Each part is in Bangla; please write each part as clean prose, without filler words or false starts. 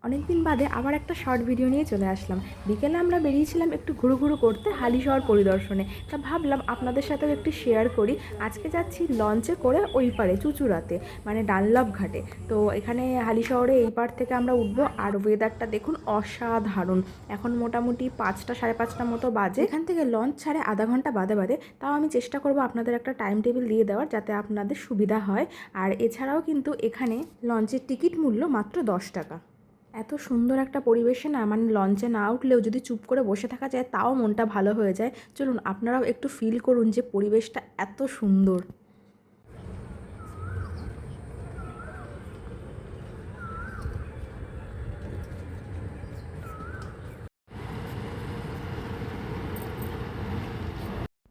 অনেক দিন বাদে আবার একটা শর্ট ভিডিও নিয়ে চলে আসলাম। বিকেলে আমরা বেরিয়েছিলাম একটু ঘুরু করতে হালিশহর পরিদর্শনে। তা ভাবলাম আপনাদের সাথেও একটু শেয়ার করি। আজকে যাচ্ছি লঞ্চে করে ওই পারে চুঁচুড়াতে, মানে ডানলপ ঘাটে। তো এখানে হালিশহরে এই পার থেকে আমরা উঠবো। আর ওয়েদারটা দেখুন অসাধারণ। এখন মোটামুটি 5টা 5:30 মতো বাজে। এখান থেকে লঞ্চ ছাড়ে আধা ঘন্টা বাদে তাও আমি চেষ্টা করব আপনাদের একটা টাইম টেবিল দিয়ে দেওয়ার, যাতে আপনাদের সুবিধা হয়। আর এছাড়াও কিন্তু এখানে লঞ্চের টিকিট মূল্য মাত্র 10 টাকা। এত সুন্দর একটা পরিবেশে না, মানে লঞ্চে না উঠলেও যদি চুপ করে বসে থাকা যায় তাও মনটা ভালো হয়ে যায়। চলুন আপনারাও একটু ফিল করুন যে পরিবেশটা এত সুন্দর।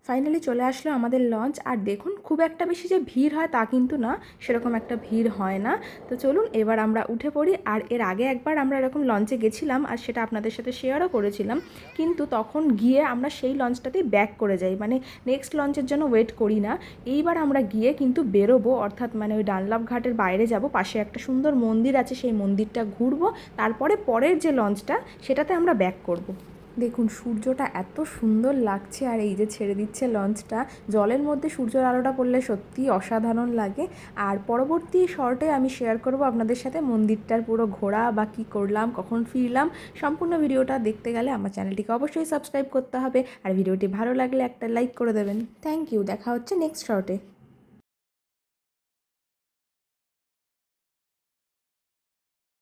ফাইনালি চলে আসলো আমাদের লঞ্চ। আর দেখুন খুব একটা বেশি যে ভিড় হয় তা কিন্তু না, সেরকম একটা ভিড় হয় না। তো চলুন এবার আমরা উঠে পড়ি। আর এর আগে একবার আমরা এরকম লঞ্চে গেছিলাম, আর সেটা আপনাদের সাথে শেয়ারও করেছিলাম। কিন্তু তখন গিয়ে আমরা সেই লঞ্চটাতেই ব্যাক করে যাই, মানে নেক্সট লঞ্চের জন্য ওয়েট করি না। এইবার আমরা গিয়ে কিন্তু বেরোবো, অর্থাৎ মানে ওই ডানলপ ঘাটের বাইরে যাব। পাশে একটা সুন্দর মন্দির আছে, সেই মন্দিরটা ঘুরবো। তারপরে পরের যে লঞ্চটা সেটাতে আমরা ব্যাক করব। দেখুন সূর্যটা এত সুন্দর লাগছে, আর এই যে ছেড়ে দিচ্ছে লঞ্চটা, জলের মধ্যে সূর্যের আলোটা পড়লে সত্যিই অসাধারণ লাগে। আর পরবর্তী শর্টে আমি শেয়ার করব আপনাদের সাথে মন্দিরটার পুরো ঘোরা বা কী করলাম, কখন ফিরলাম। সম্পূর্ণ ভিডিওটা দেখতে গেলে আমার চ্যানেলটিকে অবশ্যই সাবস্ক্রাইব করতে হবে, আর ভিডিওটি ভালো লাগলে একটা লাইক করে দেবেন। থ্যাংক ইউ, দেখা হচ্ছে নেক্সট শর্টে।